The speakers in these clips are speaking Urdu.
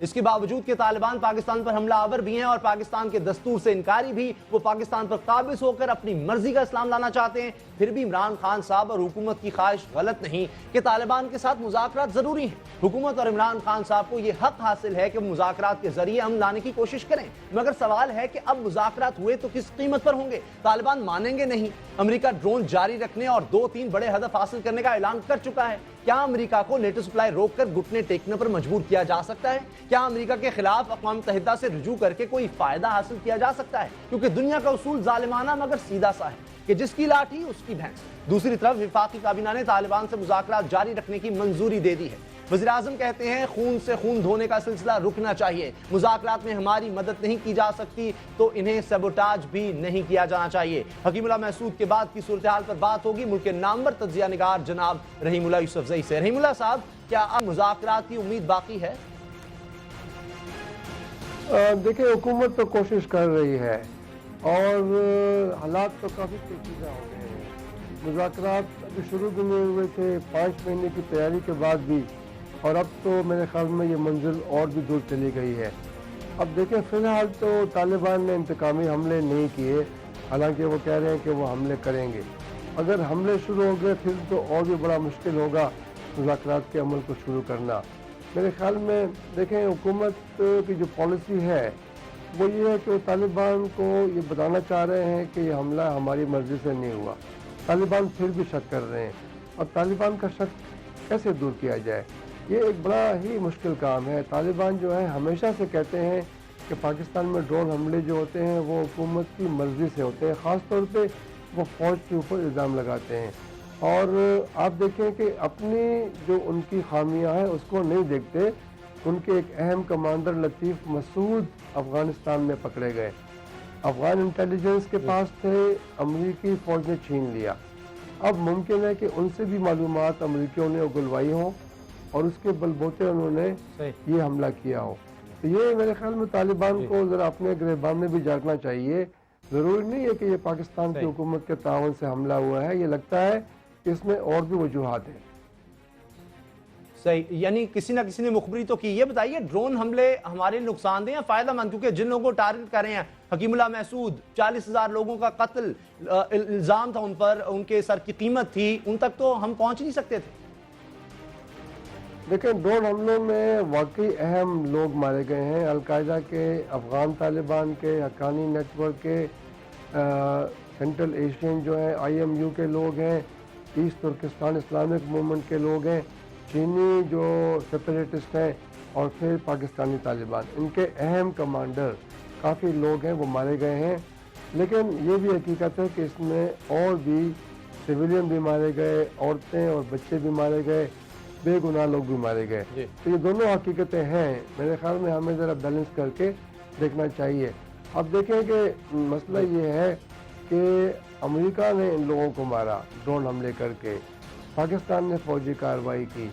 اس کے باوجود کہ طالبان پاکستان پر حملہ آور بھی ہیں اور پاکستان کے دستور سے انکاری بھی، وہ پاکستان پر قابض ہو کر اپنی مرضی کا اسلام لانا چاہتے ہیں، پھر بھی عمران خان صاحب اور حکومت کی خواہش غلط نہیں کہ طالبان کے ساتھ مذاکرات ضروری ہیں۔ حکومت اور عمران خان صاحب کو یہ حق حاصل ہے کہ مذاکرات کے ذریعے امن لانے کی کوشش کریں، مگر سوال ہے کہ اب مذاکرات ہوئے تو کس قیمت پر ہوں گے؟ طالبان مانیں گے نہیں۔ امریکہ ڈرون جاری رکھنے اور 2-3 بڑے ہدف حاصل کرنے کا اعلان کر چکا ہے۔ کیا امریکہ کو نیٹو سپلائی روک کر گھٹنے ٹیکنے پر مجبور کیا جا سکتا ہے؟ کیا امریکہ کے خلاف اقوام متحدہ سے رجوع کر کے کوئی فائدہ حاصل کیا جا سکتا ہے؟ کیونکہ دنیا کا اصول ظالمانہ مگر سیدھا سا ہے کہ جس کی لاٹھی اس کی بھینس۔ دوسری طرف وفاقی کابینہ نے طالبان سے مذاکرات جاری رکھنے کی منظوری دے دی ہے۔ وزیراعظم کہتے ہیں خون سے خون دھونے کا سلسلہ رکنا چاہیے، مذاکرات میں ہماری مدد نہیں کی جا سکتی تو انہیں سیبوٹاج بھی نہیں کیا جانا چاہیے۔ حکیم اللہ محسود کے بعد کی صورتحال پر بات ہوگی ملک کے نامور تجزیہ نگار جناب رحیم اللہ یوسفزئی سے۔ رحیم اللہ صاحب، کیا اب مذاکرات کی امید باقی ہے؟ دیکھیں، حکومت تو کوشش کر رہی ہے اور حالات تو کافی پیچیدہ ہو گئے ہیں۔ مذاکرات ابھی شروع بھی نہیں ہوئے تھے، 5 مہینے کی تیاری کے بعد بھی، اور اب تو میرے خیال میں یہ منزل اور بھی دور چلی گئی ہے۔ اب دیکھیں، فی الحال تو طالبان نے انتقامی حملے نہیں کیے، حالانکہ وہ کہہ رہے ہیں کہ وہ حملے کریں گے۔ اگر حملے شروع ہو گئے پھر تو اور بھی بڑا مشکل ہوگا مذاکرات کے عمل کو شروع کرنا۔ میرے خیال میں دیکھیں، حکومت کی جو پالیسی ہے وہ یہ ہے کہ وہ طالبان کو یہ بتانا چاہ رہے ہیں کہ یہ حملہ ہماری مرضی سے نہیں ہوا۔ طالبان پھر بھی شک کر رہے ہیں، اور طالبان کا شک کیسے دور کیا جائے؟ یہ ایک بڑا ہی مشکل کام ہے۔ طالبان جو ہے ہمیشہ سے کہتے ہیں کہ پاکستان میں ڈرون حملے جو ہوتے ہیں وہ حکومت کی مرضی سے ہوتے ہیں، خاص طور پہ وہ فوج کے اوپر الزام لگاتے ہیں، اور آپ دیکھیں کہ اپنی جو ان کی خامیاں ہیں اس کو نہیں دیکھتے۔ ان کے ایک اہم کمانڈر لطیف مسعود افغانستان میں پکڑے گئے، افغان انٹیلیجنس کے پاس تھے، امریکی فوج نے چھین لیا۔ اب ممکن ہے کہ ان سے بھی معلومات امریکیوں نے اگلوائی ہوں اور اس کے بلبوتے انہوں نے یہ حملہ کیا ہو۔ تو یہ میرے خیال میں طالبان کو ذرا اپنے گریبان میں بھی جھانکنا چاہیے۔ ضروری نہیں ہے کہ یہ پاکستان کی حکومت کے تعاون سے حملہ ہوا ہے، یہ لگتا ہے کہ اس میں اور بھی وجوہات ہیں۔ صحیح، یعنی کسی نہ کسی نے مخبری تو کی۔ یہ بتائیے، ڈرون حملے ہمارے نقصان دہ یا فائدہ مند؟ کیونکہ جن لوگوں کو ٹارگٹ کر رہے ہیں، حکیم اللہ محسود، 40,000 لوگوں کا قتل الزام تھا ان پر، ان کے سر کی قیمت تھی، ان تک تو ہم پہنچ نہیں سکتے تھے۔ دیکھیں، ڈرون حملوں میں واقعی اہم لوگ مارے گئے ہیں، القاعدہ کے، افغان طالبان کے، حقانی نیٹ ورک کے، سینٹرل ایشین جو ہیں IMU کے لوگ ہیں، ایسٹ ترکستان اسلامک موومنٹ کے لوگ ہیں، چینی جو سیپریٹسٹ ہیں، اور پھر پاکستانی طالبان، ان کے اہم کمانڈر کافی لوگ ہیں وہ مارے گئے ہیں۔ لیکن یہ بھی حقیقت ہے کہ اس میں اور بھی سویلین بھی مارے گئے، عورتیں اور بچے بھی مارے گئے، بے گناہ لوگ بھی مارے گئے۔ تو یہ دونوں حقیقتیں ہیں، میرے خیال میں ہمیں ذرا بیلنس کر کے دیکھنا چاہیے۔ اب دیکھیں کہ مسئلہ یہ ہے کہ امریکہ نے ان لوگوں کو مارا ڈرون حملے کر کے، پاکستان نے فوجی کارروائی کی۔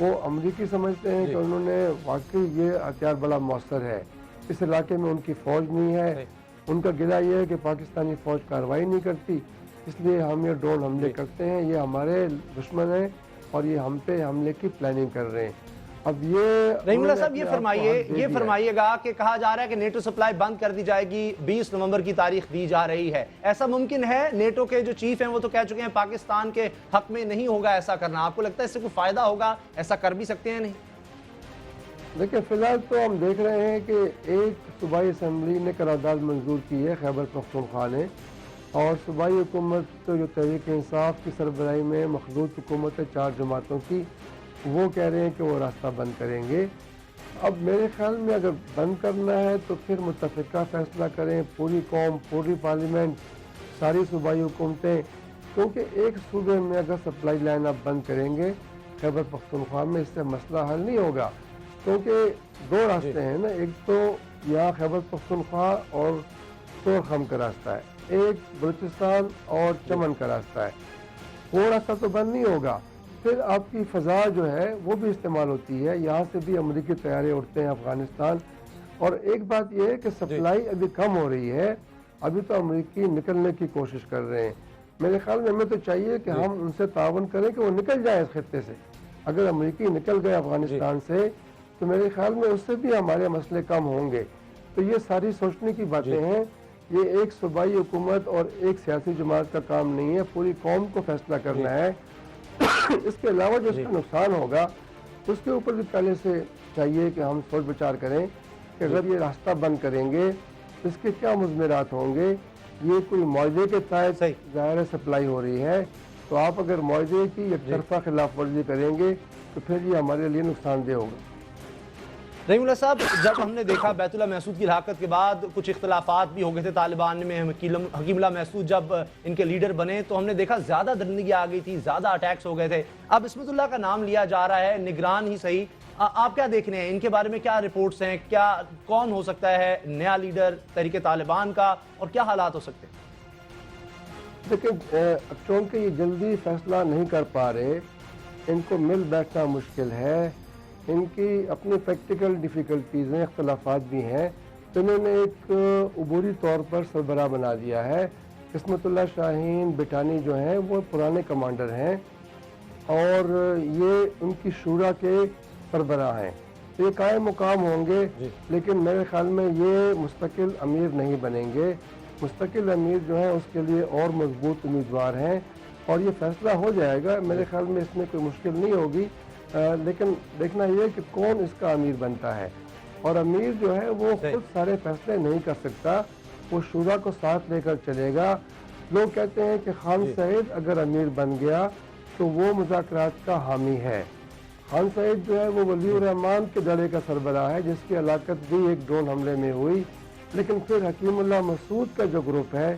وہ امریکی سمجھتے ہیں کہ انہوں نے واقعی یہ ہتھیار بڑا مؤثر ہے، اس علاقے میں ان کی فوج نہیں ہے، ان کا گلہ یہ ہے کہ پاکستانی فوج کارروائی نہیں کرتی، اس لیے ہم یہ ڈرون حملے کرتے ہیں، یہ ہمارے دشمن ہیں اور یہ ہم پہ حملے کی پلاننگ کر رہے ہیں۔ اب یہ رحیم اللہ صاحب، یہ فرمائیے گا کہ کہا جا رہا ہے کہ نیٹو سپلائی بند کر دی جائے گی، 20 نومبر کی تاریخ دی جا رہی ہے، ایسا ممکن ہے؟ نیٹو کے جو چیف ہیں وہ تو کہہ چکے ہیں پاکستان کے حق میں نہیں ہوگا ایسا کرنا۔ آپ کو لگتا ہے اس سے کوئی فائدہ ہوگا؟ ایسا کر بھی سکتے ہیں نہیں؟ دیکھیں، فی الحال تو ہم دیکھ رہے ہیں کہ ایک صوبائی اسمبلی نے قرارداد منظور کی ہے خیبر پختونخوا نے، اور صوبائی حکومت جو تحریک انصاف کی سربراہی میں مخلوط حکومت ہے 4 جماعتوں کی، وہ کہہ رہے ہیں کہ وہ راستہ بند کریں گے۔ اب میرے خیال میں اگر بند کرنا ہے تو پھر متفقہ فیصلہ کریں، پوری قوم، پوری پارلیمنٹ، ساری صوبائی حکومتیں، کیونکہ ایک صوبے میں اگر سپلائی لائن آپ بند کریں گے خیبر پختونخوا میں، اس سے مسئلہ حل نہیں ہوگا، کیونکہ 2 راستے ہیں نا، ایک تو یہاں خیبر پختونخوا اور طورخم کا راستہ ہے، ایک بلوچستان اور چمن کا راستہ ہے، وہ راستہ تو بند نہیں ہوگا۔ پھر آپ کی فضا جو ہے وہ بھی استعمال ہوتی ہے، یہاں سے بھی امریکی طیارے اڑتے ہیں افغانستان۔ اور ایک بات یہ ہے کہ سپلائی ابھی کم ہو رہی ہے، ابھی تو امریکی نکلنے کی کوشش کر رہے ہیں۔ میرے خیال میں ہمیں تو چاہیے کہ ہم ان سے تعاون کریں کہ وہ نکل جائیں اس خطے سے۔ اگر امریکی نکل گئے افغانستان سے تو میرے خیال میں اس سے بھی ہمارے مسئلے کم ہوں گے. تو یہ ساری سوچنے کی باتیں ہیں. یہ ایک صوبائی حکومت اور ایک سیاسی جماعت کا کام نہیں ہے, پوری قوم کو فیصلہ کرنا ہے. اس کے علاوہ جو اس کا نقصان ہوگا اس کے اوپر بھی پہلے سے چاہیے کہ ہم سوچ بچار کریں کہ اگر یہ راستہ بند کریں گے اس کے کیا مضمرات ہوں گے. یہ کوئی معاہدے کے تحت ظاہر سپلائی ہو رہی ہے, تو آپ اگر معاہدے کی یک طرفہ خلاف ورزی کریں گے تو پھر یہ ہمارے لیے نقصان دہ ہوگا. رحیم اللہ صاحب, جب ہم نے دیکھا بیت اللہ محسود کی ہلاکت کے بعد کچھ اختلافات بھی ہو گئے تھے طالبان میں, حکیم اللہ محسود جب ان کے لیڈر بنے تو ہم نے دیکھا زیادہ درندگی آ گئی تھی, زیادہ اٹیکس ہو گئے تھے. اب عصمت اللہ کا نام لیا جا رہا ہے, نگران ہی صحیح, آپ کیا دیکھ رہے ہیں ان کے بارے میں, کیا رپورٹس ہیں, کیا کون ہو سکتا ہے نیا لیڈر تحریک طالبان کا اور کیا حالات ہو سکتے ہیں؟ دیکھیں, چونکہ یہ جلدی فیصلہ نہیں کر پا رہے, ان کو مل بیٹھنا مشکل ہے, ان کی اپنی پریکٹیکل ڈیفیکلٹیز ہیں, اختلافات بھی ہیں, تو انہوں نے ایک عبوری طور پر سربراہ بنا دیا ہے. عصمت اللہ شاہین بٹانی جو ہیں وہ پرانے کمانڈر ہیں اور یہ ان کی شورا کے سربراہ ہیں, یہ قائم مقام ہوں گے, لیکن میرے خیال میں یہ مستقل امیر نہیں بنیں گے. مستقل امیر جو ہیں اس کے لیے اور مضبوط امیدوار ہیں اور یہ فیصلہ ہو جائے گا. میرے خیال میں اس میں کوئی مشکل نہیں ہوگی, لیکن دیکھنا یہ کہ کون اس کا امیر بنتا ہے. اور امیر جو ہے وہ خود سارے فیصلے نہیں کر سکتا, وہ شورا کو ساتھ لے کر چلے گا. لوگ کہتے ہیں کہ خان سعید اگر امیر بن گیا تو وہ مذاکرات کا حامی ہے. خان سعید جو ہے وہ ولی الرحمان کے دڑے کا سربراہ ہے جس کی ہلاکت بھی ایک ڈرون حملے میں ہوئی. لیکن پھر حکیم اللہ مسعود کا جو گروپ ہے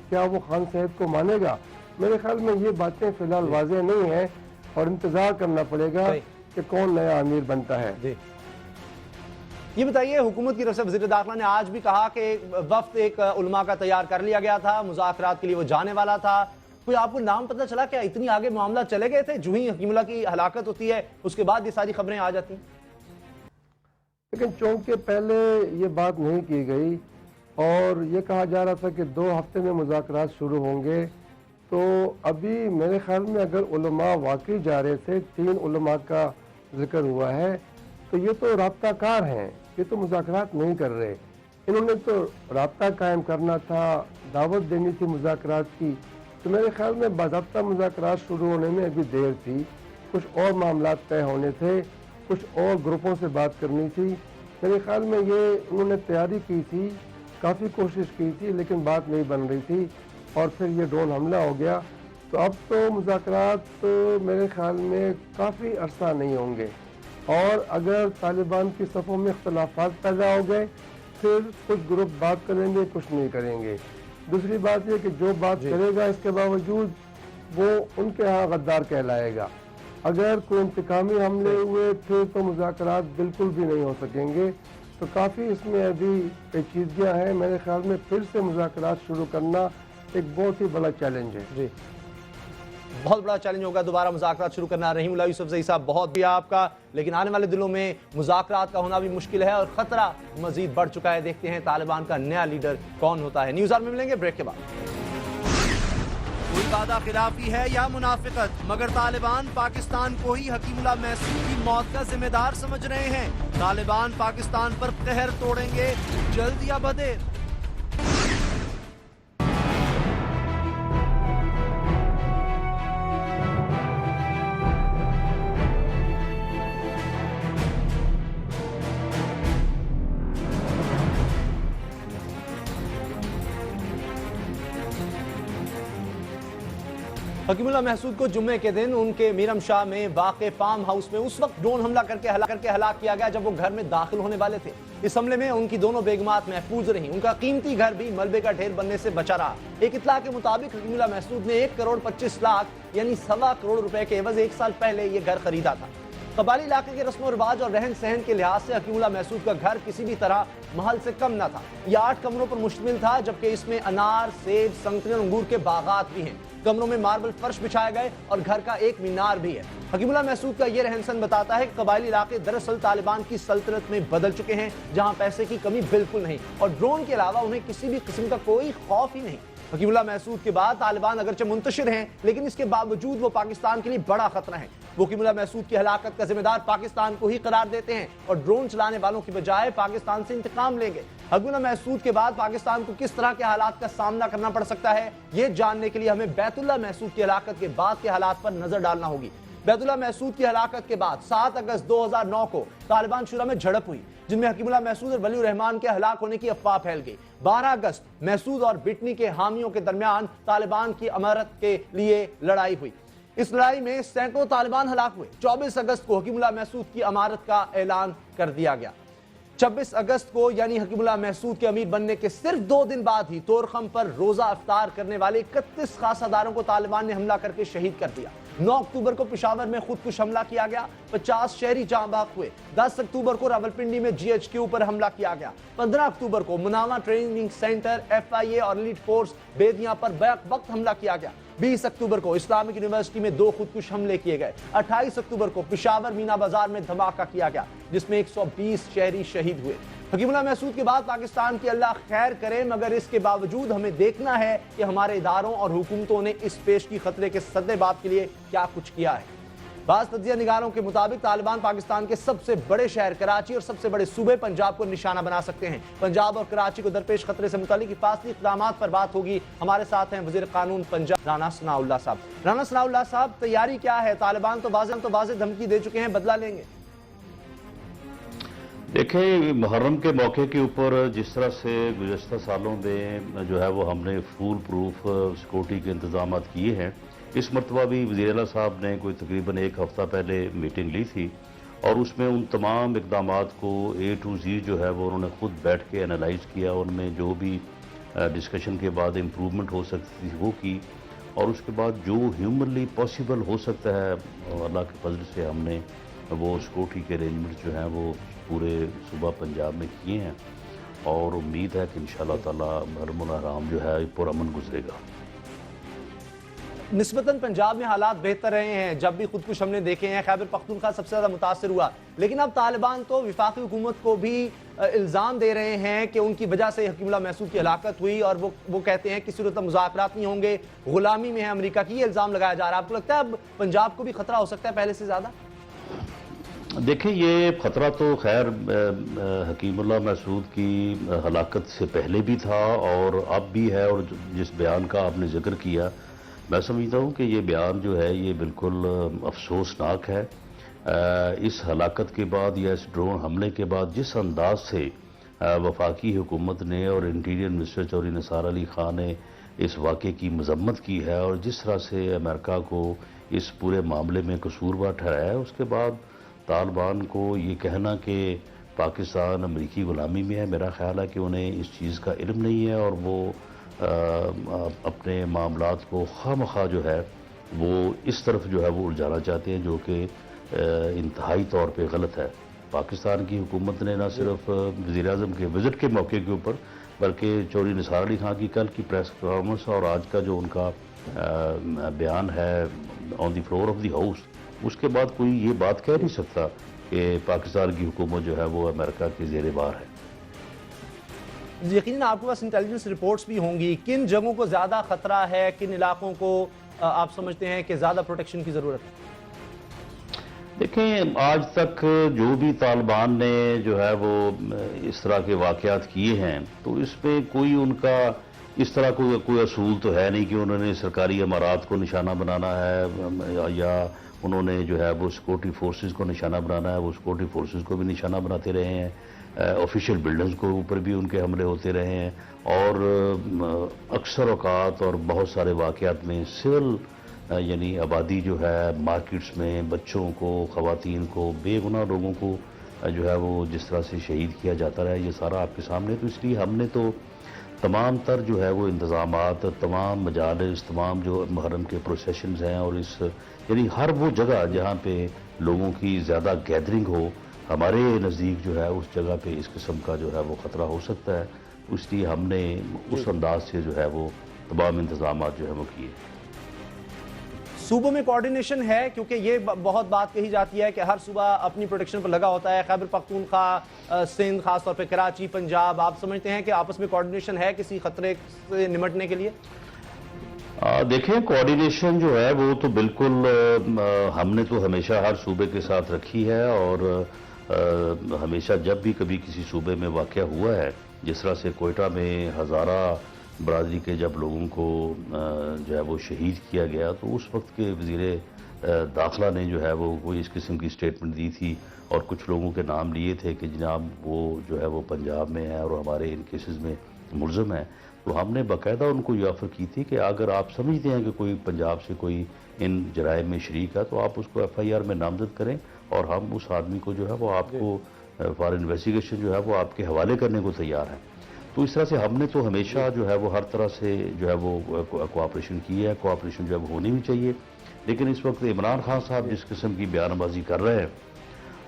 کیا وہ خان سعید کو مانے گا؟ میرے خیال میں یہ باتیں فی الحال واضح نہیں ہیں اور انتظار کرنا پڑے گا کہ کون نیا امیر بنتا ہے. یہ بتائیے, حکومت کی طرف سے وزیر داخلہ نے آج بھی کہا کہ وفد ایک علماء کا تیار کر لیا گیا تھا, مذاکرات کے لیے وہ جانے والا تھا. کوئی آپ کو نام پتہ چلا کیا اتنی آگے معاملہ چلے گئے تھے؟ جو ہی حکیم اللہ کی ہلاکت ہوتی ہے اس کے بعد یہ ساری خبریں آ جاتی ہیں. لیکن چونکہ پہلے یہ بات نہیں کی گئی اور یہ کہا جا رہا تھا کہ 2 ہفتے میں مذاکرات شروع ہوں گے, تو ابھی میرے خیال میں اگر علماء واقعی جا رہے تھے, 3 علماء کا ذکر ہوا ہے, تو یہ تو رابطہ کار ہیں, یہ تو مذاکرات نہیں کر رہے. انہوں نے تو رابطہ قائم کرنا تھا, دعوت دینی تھی مذاکرات کی. تو میرے خیال میں باضابطہ مذاکرات شروع ہونے میں ابھی دیر تھی, کچھ اور معاملات طے ہونے تھے, کچھ اور گروپوں سے بات کرنی تھی. میرے خیال میں یہ انہوں نے تیاری کی تھی, کافی کوشش کی تھی, لیکن بات نہیں بن رہی تھی اور پھر یہ ڈرون حملہ ہو گیا. تو اب تو مذاکرات میرے خیال میں کافی عرصہ نہیں ہوں گے, اور اگر طالبان کی صفوں میں اختلافات پیدا ہو گئے پھر کچھ گروپ بات کریں گے, کچھ نہیں کریں گے. دوسری بات یہ کہ جو بات کرے گا اس کے باوجود وہ ان کے ہاں غدار کہلائے گا. اگر کوئی انتقامی حملے ہوئے پھر تو مذاکرات بالکل بھی نہیں ہو سکیں گے. تو کافی اس میں ابھی پیچیدگیاں ہیں. میرے خیال میں پھر سے مذاکرات شروع کرنا ایک بہت ہی بڑا چیلنج ہے. بہت بڑا چیلنج ہوگا دوبارہ مذاکرات شروع کرنا. رحیم اللہ یوسف زئی صاحب, بہت بھی آپ کا, لیکن آنے والے دنوں میں مذاکرات کا ہونا بھی مشکل ہے اور خطرہ مزید بڑھ چکا ہے. دیکھتے ہیں طالبان کا نیا لیڈر کون ہوتا ہے. نیوز آر میں ملیں گے بریک کے بعد. کوئی وعدہ خلافی ہے یا منافقت, مگر طالبان پاکستان کو ہی حکیم اللہ محسود کی موت کا ذمہ دار سمجھ رہے ہیں. طالبان پاکستان پر قہر توڑیں گے جلد یا بدیر. حکیم اللہ محسود کو جمعے کے دن ان کے میرم شاہ میں واقع فارم ہاؤس میں اس وقت ڈرون حملہ کر کے ہلاک کیا گیا جب وہ گھر میں داخل ہونے والے تھے. اس حملے میں ان کی دونوں بیگمات محفوظ رہیں. ان کا قیمتی گھر بھی ملبے کا ڈھیر بننے سے بچا رہا. ایک اطلاع کے مطابق حکیم اللہ محسود نے 1,25,00,000 یعنی سوا کروڑ روپے کے عوض 1 سال پہلے یہ گھر خریدا تھا. قبائلی علاقے کے رسم و رواج اور رہن سہن کے لحاظ سے حکیم اللہ محسود کا گھر کسی بھی طرح محل سے کم نہ تھا. یہ 8 کمروں پر مشتمل تھا, جبکہ اس میں انار, سیب, سنگترے اور انگور کے باغات بھی ہیں. کمروں میں ماربل فرش بچھائے گئے اور گھر کا ایک مینار بھی ہے. حکیم اللہ محسود کا یہ رہن سہن بتاتا ہے کہ قبائلی علاقے دراصل طالبان کی سلطنت میں بدل چکے ہیں, جہاں پیسے کی کمی بالکل نہیں اور ڈرون کے علاوہ انہیں کسی بھی قسم کا کوئی خوف ہی نہیں. حکیم اللہ محسود کے بعد طالبان اگرچہ منتشر ہیں لیکن اس کے باوجود وہ پاکستان کے لیے بڑا خطرہ ہیں۔ وہ حکیم اللہ محسود کی ہلاکت کا ذمہ دار پاکستان کو ہی قرار دیتے ہیں اور ڈرون چلانے والوں کی بجائے پاکستان سے انتقام لیں گے۔ حکیم اللہ محسود کے بعد پاکستان کو کس طرح کے حالات کا سامنا کرنا پڑ سکتا ہے، یہ جاننے کے لیے ہمیں بیت اللہ محسود کی ہلاکت کے بعد کے حالات پر نظر ڈالنا ہوگی۔ بیت اللہ محسود کی ہلاکت کے بعد 7 اگست 2009 کو طالبان شورا میں جھڑپ ہوئی جن میں حکیم اللہ محسود اور ولی الرحمان کے ہلاک ہونے کی افواہ پھیل گئی۔ 12 اگست محسود اور بٹنی کے حامیوں کے درمیان طالبان کی امارت کے لیے لڑائی ہوئی۔ اس لڑائی میں سینکڑوں طالبان ہلاک ہوئے۔ 24 اگست کو حکیم اللہ محسود کی امارت کا اعلان کر دیا گیا۔ 26 اگست کو یعنی حکیم اللہ محسود کے امیر بننے کے صرف 2 دن بعد ہی طورخم پر روزہ افطار کرنے والے 31 خاصہ داروں کو طالبان نے حملہ کر کے شہید کر دیا۔ 9 اکتوبر کو پشاور میں خودکش حملہ کیا گیا، 50 شہری جاں بحق ہوئے۔ 10 اکتوبر کو راولپنڈی میں GHQ پر حملہ کیا گیا۔ 15 اکتوبر کو مناوا ٹریننگ سینٹر FIA اور ایلیٹ فورس بیدیاں پر بیک وقت حملہ کیا گیا۔ 20 اکتوبر کو اسلامک یونیورسٹی میں 2 خودکش حملے کیے گئے۔ 28 اکتوبر کو پشاور مینا بازار میں دھماکہ کیا گیا جس میں 120 شہری شہید ہوئے۔ حکیم اللہ محسود کے بعد پاکستان کی اللہ خیر کرے، مگر اس کے باوجود ہمیں دیکھنا ہے کہ ہمارے اداروں اور حکومتوں نے اس پیشگی خطرے کے سدباب کے لیے کیا کچھ کیا ہے۔ بعض تجزیہ نگاروں کے مطابق طالبان پاکستان کے سب سے بڑے شہر کراچی اور سب سے بڑے صوبے پنجاب کو نشانہ بنا سکتے ہیں۔ پنجاب اور کراچی کو درپیش خطرے سے متعلق حفاظتی اقدامات پر بات ہوگی۔ ہمارے ساتھ ہیں وزیر قانون پنجاب رانا ثناء اللہ صاحب۔ رانا ثناء اللہ صاحب، تیاری کیا ہے؟ طالبان تو واضح دھمکی دے چکے ہیں، بدلہ لیں گے؟ دیکھیں، محرم کے موقع کے اوپر جس طرح سے گزشتہ سالوں میں جو ہے وہ ہم نے فول پروف سیکورٹی کے انتظامات کیے ہیں، اس مرتبہ بھی وزیر اعلیٰ صاحب نے کوئی تقریباً 1 ہفتہ پہلے میٹنگ لی تھی اور اس میں ان تمام اقدامات کو A to Z جو ہے وہ انہوں نے خود بیٹھ کے انالائز کیا، ان میں جو بھی ڈسکشن کے بعد امپروومنٹ ہو سکتی تھی وہ کی، اور اس کے بعد جو ہیومنلی پاسبل ہو سکتا ہے اللہ کے فضل سے ہم نے وہ سیکورٹی کے ارینجمنٹ جو ہیں وہ پورے صوبہ پنجاب میں کیے ہیں، اور امید ہے کہ انشاءاللہ تعالی محرم الحرام جو ہے پرامن گزرے گا۔ نسبتاً پنجاب میں حالات بہتر رہے ہیں، جب بھی خودکش ہم نے دیکھے ہیں خیبر پختونخوا سب سے زیادہ متاثر ہوا، لیکن اب طالبان تو وفاقی حکومت کو بھی الزام دے رہے ہیں کہ ان کی وجہ سے حکیم اللہ محسود کی ہلاکت ہوئی، اور وہ کہتے ہیں کہ صورت مذاکرات نہیں ہوں گے، غلامی میں ہے امریکہ کی، یہ الزام لگایا جا رہا ہے۔ آپ کو لگتا ہے اب پنجاب کو بھی خطرہ ہو سکتا ہے پہلے سے زیادہ؟ دیکھیں، یہ خطرہ تو خیر حکیم اللہ محسود کی ہلاکت سے پہلے بھی تھا اور اب بھی ہے، اور جس بیان کا آپ نے ذکر کیا، میں سمجھتا ہوں کہ یہ بیان جو ہے یہ بالکل افسوسناک ہے۔ اس ہلاکت کے بعد یا اس ڈرون حملے کے بعد جس انداز سے وفاقی حکومت نے اور انٹیریئر منسٹر چودھری نثار علی خان نے اس واقعے کی مذمت کی ہے اور جس طرح سے امریکہ کو اس پورے معاملے میں قصوروار ٹھہرایا ہے، اس کے بعد طالبان کو یہ کہنا کہ پاکستان امریکی غلامی میں ہے، میرا خیال ہے کہ انہیں اس چیز کا علم نہیں ہے اور وہ اپنے معاملات کو خواہ جو ہے وہ اس طرف جو ہے وہ الجھانا چاہتے ہیں، جو کہ انتہائی طور پہ غلط ہے۔ پاکستان کی حکومت نے نہ صرف وزیر اعظم کے وزٹ کے موقع کے اوپر بلکہ چودھری نثار علی خان کی کل کی پریس کانفرنس اور آج کا جو ان کا بیان ہے آن دی فلور آف دی ہاؤس، اس کے بعد کوئی یہ بات کہہ نہیں سکتا کہ پاکستان کی حکومت جو ہے وہ امریکہ کے زیر بار ہے۔ یقیناً آپ کے پاس انٹیلیجنس رپورٹس بھی ہوں گی، کن جگہوں کو زیادہ خطرہ ہے، کن علاقوں کو آپ سمجھتے ہیں کہ زیادہ پروٹیکشن کی ضرورت ہے؟ دیکھیں، آج تک جو بھی طالبان نے جو ہے وہ اس طرح کے واقعات کیے ہیں تو اس میں کوئی ان کا اس طرح کوئی اصول تو ہے نہیں کہ انہوں نے سرکاری عمارات کو نشانہ بنانا ہے یا انہوں نے جو ہے وہ سیکورٹی فورسز کو نشانہ بنانا ہے۔ وہ سیکورٹی فورسز کو بھی نشانہ بناتے رہے ہیں، آفیشیل بلڈنگز کو اوپر بھی ان کے حملے ہوتے رہے ہیں، اور اکثر اوقات اور بہت سارے واقعات میں سول یعنی آبادی جو ہے مارکیٹس میں بچوں کو، خواتین کو، بے گناہ لوگوں کو جو ہے وہ جس طرح سے شہید کیا جاتا رہا ہے، یہ سارا آپ کے سامنے۔ تو اس لیے ہم نے تو تمام تر جو ہے وہ انتظامات، تمام مجالس، تمام جو محرم کے پروسیشنز ہیں، اور اس یعنی ہر وہ جگہ جہاں پہ لوگوں کی زیادہ گیدرنگ ہو ہمارے نزدیک جو ہے اس جگہ پہ اس قسم کا جو ہے وہ خطرہ ہو سکتا ہے، اس لیے ہم نے اس انداز سے جو ہے وہ تمام انتظامات جو ہے وہ کیے۔ صوبوں میں کوارڈینیشن ہے؟ کیونکہ یہ بہت بات کہی جاتی ہے کہ ہر صوبہ اپنی پروٹیکشن پر لگا ہوتا ہے، خیبر پختونخوا، سندھ، خاص طور پہ کراچی، پنجاب، آپ سمجھتے ہیں کہ آپس میں کوارڈینیشن ہے کسی خطرے سے نمٹنے کے لیے؟ دیکھیں کوارڈینیشن جو ہے وہ تو بالکل ہم نے تو ہمیشہ ہر صوبے کے ساتھ رکھی ہے، اور ہمیشہ جب بھی کبھی کسی صوبے میں واقعہ ہوا ہے، جس طرح سے کوئٹہ میں ہزارہ برادری کے جب لوگوں کو جو ہے وہ شہید کیا گیا، تو اس وقت کے وزیر داخلہ نے جو ہے وہ کوئی اس قسم کی سٹیٹمنٹ دی تھی اور کچھ لوگوں کے نام لیے تھے کہ جناب وہ جو ہے وہ پنجاب میں ہے اور ہمارے ان کیسز میں ملزم ہیں۔ تو ہم نے باقاعدہ ان کو یہ آفر کی تھی کہ اگر آپ سمجھتے ہیں کہ کوئی پنجاب سے کوئی ان جرائم میں شریک ہے تو آپ اس کو ایف آئی آر میں نامزد کریں، اور ہم اس آدمی کو جو ہے وہ آپ کو فار انویسٹیگیشن جو ہے وہ آپ کے حوالے کرنے کو تیار ہیں۔ تو اس طرح سے ہم نے تو ہمیشہ جو ہے وہ ہر طرح سے جو ہے وہ کوآپریشن کی ہے، کوآپریشن جو ہے وہ ہونی بھی چاہیے۔ لیکن اس وقت عمران خان صاحب جس قسم کی بیان بازی کر رہے ہیں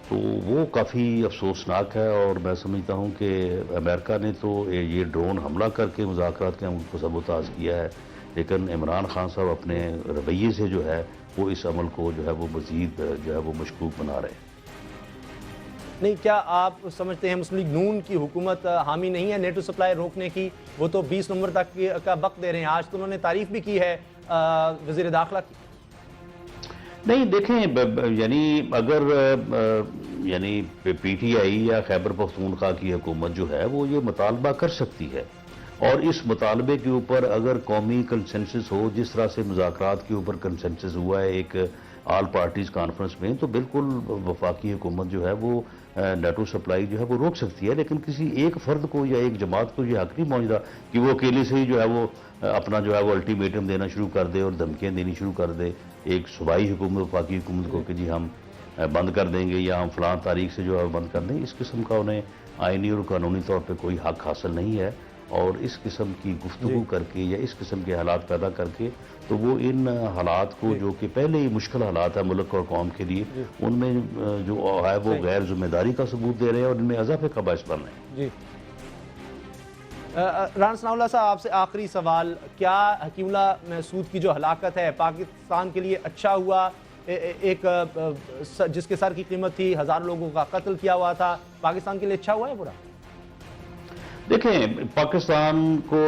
تو وہ کافی افسوسناک ہے، اور میں سمجھتا ہوں کہ امریکہ نے تو یہ ڈرون حملہ کر کے مذاکرات کے عمل کو سبوتاژ کیا ہے، لیکن عمران خان صاحب اپنے رویے سے جو ہے وہ اس عمل کو جو ہے وہ مزید جو ہے وہ مشکوک بنا رہے ہیں۔ نہیں، کیا آپ سمجھتے ہیں مسلم لیگ نون کی حکومت حامی نہیں ہے نیٹو سپلائی روکنے کی؟ وہ تو 20 نومبر تک کا وقت دے رہے ہیں، آج تو انہوں نے تعریف بھی کی ہے وزیر داخلہ کی۔ نہیں دیکھیں، یعنی اگر یعنی پی ٹی آئی یا خیبر پختونخوا کی حکومت جو ہے وہ یہ مطالبہ کر سکتی ہے، اور اس مطالبے کے اوپر اگر قومی کنسنسس ہو، جس طرح سے مذاکرات کے اوپر کنسنسس ہوا ہے ایک آل پارٹیز کانفرنس میں، تو بالکل وفاقی حکومت جو ہے وہ نیٹو سپلائی جو ہے وہ روک سکتی ہے، لیکن کسی ایک فرد کو یا ایک جماعت کو یہ حق نہیں پہنچتا کہ وہ اکیلے سے ہی جو ہے وہ اپنا جو ہے وہ الٹیمیٹم دینا شروع کر دے اور دھمکیاں دینی شروع کر دے ایک صوبائی حکومت، وفاقی حکومت کو کہ جی ہم بند کر دیں گے یا ہم فلاں تاریخ سے جو ہے بند کر دیں۔ اس قسم کا انہیں آئینی اور قانونی طور پہ کوئی حق حاصل نہیں ہے، اور اس قسم کی گفتگو کر کے یا اس قسم کے حالات پیدا کر کے تو وہ ان حالات کو جو کہ پہلے ہی مشکل حالات ہیں ملک اور قوم کے لیے، ان میں جو ہے وہ غیر ذمہ داری کا ثبوت دے رہے ہیں اور ان میں اضافے کا باعث بن رہے ہیں۔ جی رانا ثناء اللہ صاحب، آپ سے آخری سوال، کیا حکیم اللہ محسود کی جو ہلاکت ہے پاکستان کے لیے اچھا ہوا؟ ایک جس کے سر کی قیمت تھی، ہزاروں لوگوں کا قتل کیا ہوا تھا، پاکستان کے لیے اچھا ہوا ہے برا؟ دیکھیں پاکستان کو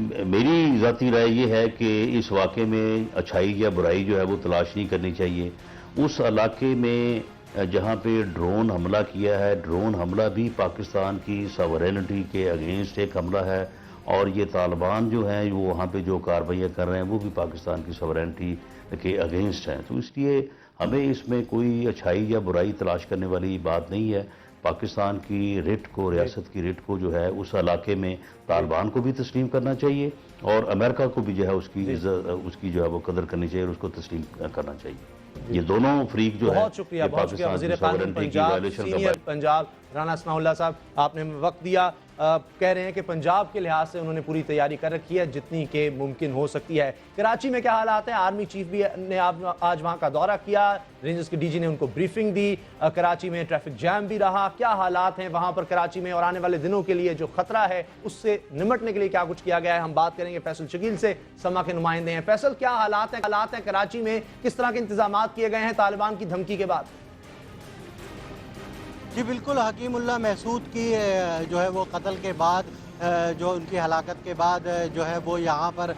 میری ذاتی رائے یہ ہے کہ اس واقعے میں اچھائی یا برائی جو ہے وہ تلاش نہیں کرنی چاہیے۔ اس علاقے میں جہاں پہ ڈرون حملہ کیا ہے، ڈرون حملہ بھی پاکستان کی ساورینٹی کے اگینسٹ ایک حملہ ہے، اور یہ طالبان جو ہیں وہ وہاں پہ جو کارروائیاں کر رہے ہیں وہ بھی پاکستان کی ساورینٹی کے اگینسٹ ہیں۔ تو اس لیے ہمیں اس میں کوئی اچھائی یا برائی تلاش کرنے والی بات نہیں ہے۔ پاکستان کی ریٹ کو، ریاست کی ریٹ کو جو ہے اس علاقے میں طالبان کو بھی تسلیم کرنا چاہیے، اور امریکہ کو بھی جو ہے اس کی جو ہے وہ قدر کرنی چاہیے اور اس کو تسلیم کرنا چاہیے۔ یہ دونوں فریق جو ہے بہت شکریہ وزیر قانون پنجاب سینئر پنجاب رانا ثناء اللہ صاحب، آپ نے وقت دیا۔ کہہ رہے ہیں کہ پنجاب کے لحاظ سے انہوں نے پوری تیاری کر رکھی ہے جتنی کہ ممکن ہو سکتی ہے۔ کراچی میں کیا حالات ہیں؟ آرمی چیف بھی نے آج وہاں کا دورہ کیا، رینجرز کے ڈی جی نے ان کو بریفنگ دی، کراچی میں ٹریفک جام بھی رہا، کیا حالات ہیں وہاں پر کراچی میں، اور آنے والے دنوں کے لیے جو خطرہ ہے اس سے نمٹنے کے لیے کیا کچھ کیا گیا ہے؟ ہم بات کریں گے فیصل شکیل سے، سما کے نمائندے ہیں۔ فیصل، کیا حالات ہیں کراچی میں؟ کس طرح کے انتظامات کیے گئے ہیں طالبان کی دھمکی کے بعد؟ جی بالکل، حکیم اللہ محسود کی جو ہے وہ قتل کے بعد، جو ان کی ہلاکت کے بعد جو ہے وہ یہاں پر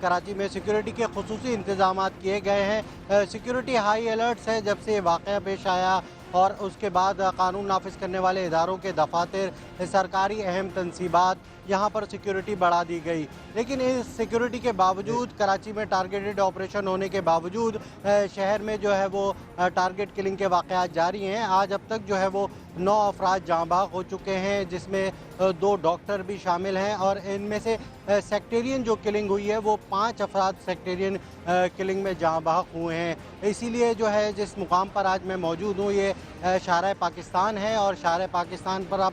کراچی میں سیکیورٹی کے خصوصی انتظامات کیے گئے ہیں۔ سیکیورٹی ہائی الرٹس ہے جب سے واقعہ پیش آیا، اور اس کے بعد قانون نافذ کرنے والے اداروں کے دفاتر، سرکاری اہم تنصیبات، یہاں پر سیکیورٹی بڑھا دی گئی۔ لیکن اس سیکیورٹی کے باوجود، کراچی میں ٹارگیٹڈ آپریشن ہونے کے باوجود، شہر میں جو ہے وہ ٹارگیٹ کلنگ کے واقعات جاری ہیں۔ آج اب تک جو ہے وہ 9 افراد جاں بحق ہو چکے ہیں، جس میں 2 ڈاکٹر بھی شامل ہیں، اور ان میں سے سیکٹیرین جو کلنگ ہوئی ہے وہ 5 افراد سیکٹیرین کلنگ میں جاں بحق ہوئے ہیں۔ اسی لیے جو ہے جس مقام پر آج میں موجود ہوں یہ شارع پاکستان ہے، اور شارع پاکستان پر اب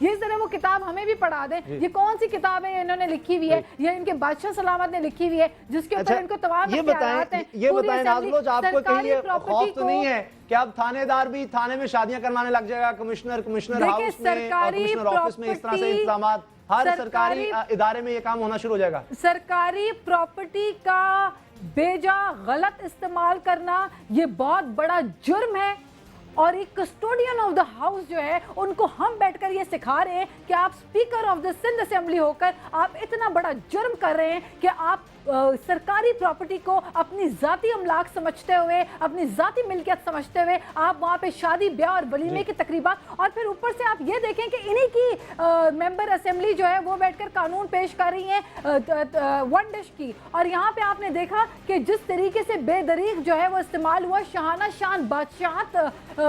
یہ ذرا وہ کتاب ہمیں بھی پڑھا دیں. یہ کون سی کتاب ہے انہوں نے لکھی ہوئی ہے؟ یہ ان کے بادشاہ سلامت نے لکھی ہوئی ہے جس کے اوپر ان کو تمام اختیارات ہیں. یہ بتائیں نازلوج، آپ کو کہیں خوف تو نہیں ہے کہ اب تھانے دار بھی تھانے میں شادیاں کروانے لگ جائے گا؟ کمشنر ہاؤس میں اور کمشنر آفس میں اس طرح سے انتظامات، ہر سرکاری ادارے میں یہ کام ہونا شروع ہو جائے گا. سرکاری پراپرٹی کا بیجا غلط استعمال کرنا یہ بہت بڑا جرم ہے، اور ایک کسٹوڈین آف دا ہاؤس جو ہے ان کو ہم بیٹھ کر یہ سکھا رہے ہیں کہ آپ speaker of the Sindh assembly ہو کر آپ اتنا بڑا جرم کر رہے ہیں کہ آپ سرکاری پراپرٹی کو اپنی ذاتی املاک سمجھتے ہوئے، اپنی ذاتی ملکیت سمجھتے ہوئے آپ وہاں پہ شادی بیاہ اور ولیمے کی تقریبات، اور پھر اوپر سے آپ یہ دیکھیں کہ انہی کی ممبر اسمبلی جو ہے وہ بیٹھ کر قانون پیش کر رہی ہیں ون ڈش کی. اور یہاں پہ آپ نے دیکھا کہ جس طریقے سے بے دریغ جو ہے وہ استعمال ہوا، شاہانہ شان بادشاہت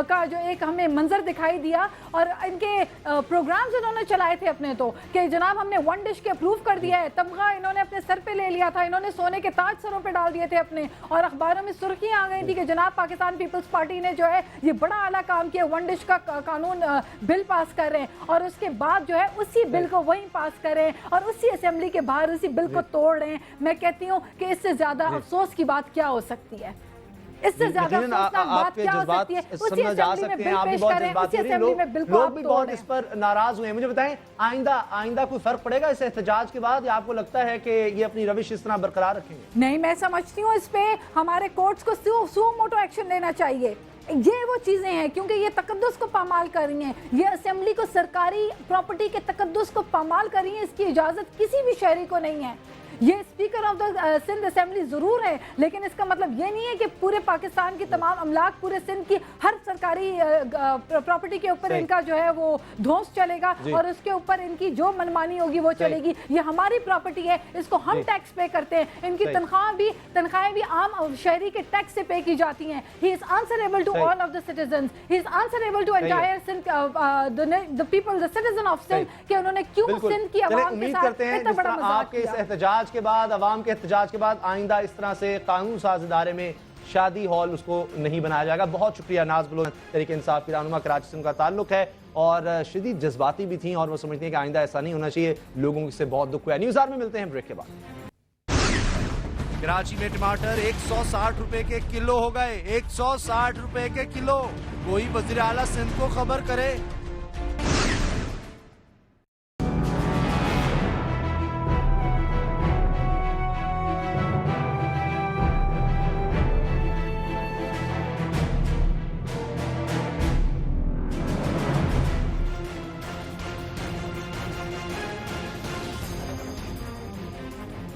کا جو ایک ہمیں منظر دکھائی دیا، اور ان کے پروگرامز انہوں نے چلائے تھے اپنے تو کہ جناب ہم نے ون ڈش کے اپروو کر دیا ہے، تمغہ انہوں نے اپنے سر پہ لے لیا تھا، انہوں نے سونے کے تاج سروں پہ ڈال دیے تھے اپنے، اور اخباروں میں سرخیاں آ گئی تھی کہ جناب پاکستان پیپلز پارٹی نے جو ہے یہ بڑا اعلیٰ کام کیا، ون ڈش کا قانون بل پاس کر رہے ہیں، اور اس کے بعد جو ہے اسی بل کو وہیں پاس کر رہے ہیں اور اسی اسمبلی کے باہر اسی بل کو توڑ رہے ہیں. میں کہتی ہوں کہ اس سے زیادہ افسوس کی بات کیا ہو سکتی ہے؟ اس سے زیادہ افسوسناک بات کیا ہو سکتی ہے؟ اسی اسمبلی میں بل پیش کر رہے ہیں، اسی اسمبلی میں بل کو آپ توڑ رہے ہیں. لوگ بھی بہت اس پر ناراض ہوئے ہیں. مجھے بتائیں آئندہ کوئی فرق پڑے گا اس احتجاج کے بعد، یا آپ کو لگتا ہے کہ یہ اپنی روش اس طرح برقرار رکھیں گے؟ نہیں، میں سمجھتی ہوں اس پہ ہمارے کورٹس کو سو موٹو ایکشن لینا چاہیے. یہ وہ چیزیں ہیں کیونکہ یہ تقدس کو پامال کر رہی ہیں، یہ اسمبلی کو سرکاری پراپرٹی کے تقدس کو پامال کر رہی ہیں، اس کی اجازت کسی بھی شہری کو نہیں ہے. یہ speaker of the Sindh assembly ضرور ہے، لیکن اس کا مطلب یہ نہیں ہے کہ پورے پاکستان کی تمام املاک، پورے سندھ کی ہر سرکاری پراپرٹی کے اوپر ان کا جو ہے وہ دھونس چلے گا اور اس کے اوپر ان کی جو منمانی ہوگی وہ چلے گی. یہ ہماری پراپرٹی ہے، اس کو ہم ٹیکس پے کرتے ہیں، ان کی تنخواہیں بھی عام شہری کے ٹیکس سے پے کی جاتی ہیں. He is answerable to all of the citizens. He is answerable to entire Sindh, the people, the citizen of Sindh, کہ انہوں نے کیوں سندھ کی عوام کے ساتھ اتنا بڑا مذاق کیا. اس احتجاج کے بعد، عوام کے احتجاج کے بعد آئندہ اس طرح سے قانون ساز ادارے میں شادی ہال اس کو نہیں بنایا جائے گا. بہت شکریہ ناز بلوچ، تحریک انصاف کی رہنما، کراچی سے ان کا تعلق ہے اور شدید جذباتی بھی تھیں اور وہ سمجھتی ہیں کہ آئندہ ایسا نہیں ہونا چاہیے. لوگوں کو اس سے بہت دکھ ہوا ہے. نیوز آر میں ملتے ہیں بریک کے بعد. کراچی میں ٹماٹر 160 روپے کے کلو ہو گئے. 160 روپے کے کلو. کوئی وزیر اعلیٰ سندھ کو خبر کرے.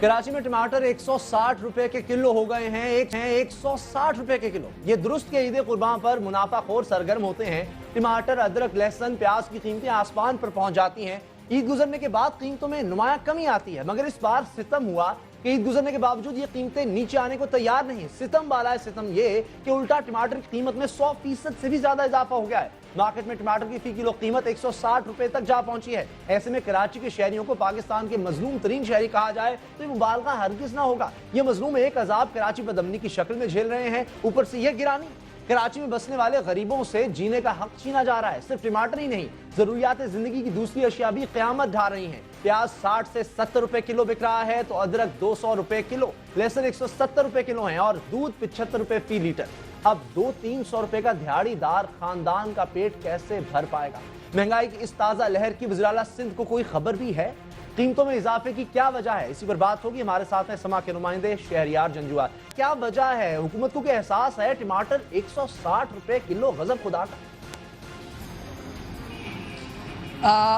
کراچی میں ٹماٹر 160 روپے کے کلو ہو گئے ہیں. 160 روپے کے کلو. یہ درست کہ عید قربان پر منافع خور سرگرم ہوتے ہیں. ٹماٹر، ادرک، لہسن، پیاز کی قیمتیں آسمان پر پہنچ جاتی ہیں. عید گزرنے کے بعد قیمتوں میں نمایاں کمی آتی ہے، مگر اس بار ستم ہوا کہ عید گزرنے کے باوجود یہ قیمتیں نیچے آنے کو تیار نہیں. ستم بالا ہے ستم یہ کہ الٹا ٹماٹر کی قیمت میں 100% سے بھی زیادہ اضافہ ہو گیا ہے. مارکیٹ میں ٹماٹر کی فی کلو قیمت 160 روپے تک جا پہنچی ہے. ایسے میں کراچی کے شہریوں کو پاکستان کے مظلوم ترین شہری کہا جائے تو یہ مبالغہ ہرگز نہ ہوگا. یہ مظلوم ایک عذاب کراچی بدامنی کی شکل میں جھیل رہے ہیں. اوپر سے یہ گرانی کراچی میں بسنے والے غریبوں سے جینے کا حق چھینا جا رہا ہے. صرف ٹماٹر ہی نہیں، ضروریات زندگی کی دوسری اشیاء بھی قیامت ڈھا رہی ہیں. پیاز 60 سے 70 روپے کلو بک رہا ہے تو ادرک 200 روپے کلو، لہسن 170 روپے کلو ہیں اور دودھ 75 روپے فی لیٹر. اب 200-300 روپے کا دہاڑی دار خاندان کا پیٹ کیسے بھر پائے گا؟ مہنگائی کی اس تازہ لہر کی وزیر اعلیٰ سندھ کو کوئی خبر بھی ہے؟ قیمتوں میں اضافے کی کیا وجہ ہے؟ اسی پر بات ہوگی. ہمارے ساتھ ہیں سما کے نمائندے شہریار جنجوار. کیا وجہ ہے؟ حکومت کو کیا احساس ہے ٹماٹر 160 روپے کلو غضب خدا کا؟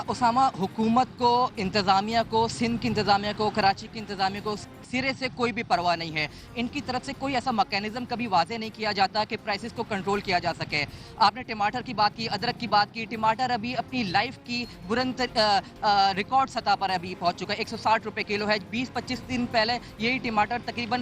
اسامہ، حکومت کو، انتظامیہ کو، سندھ کی انتظامیہ کو، کراچی کی انتظامیہ کو سرے سے کوئی بھی پرواہ نہیں ہے. ان کی طرف سے کوئی ایسا میکینزم کبھی واضح نہیں کیا جاتا کہ پرائسز کو کنٹرول کیا جا سکے. آپ نے ٹماٹر کی بات کی، ادرک کی بات کی. ٹماٹر ابھی اپنی لائف کی بلند ریکارڈ سطح پر ابھی پہنچ چکا ہے. 160 روپے کلو ہے. 20-25 دن پہلے یہی ٹماٹر تقریباً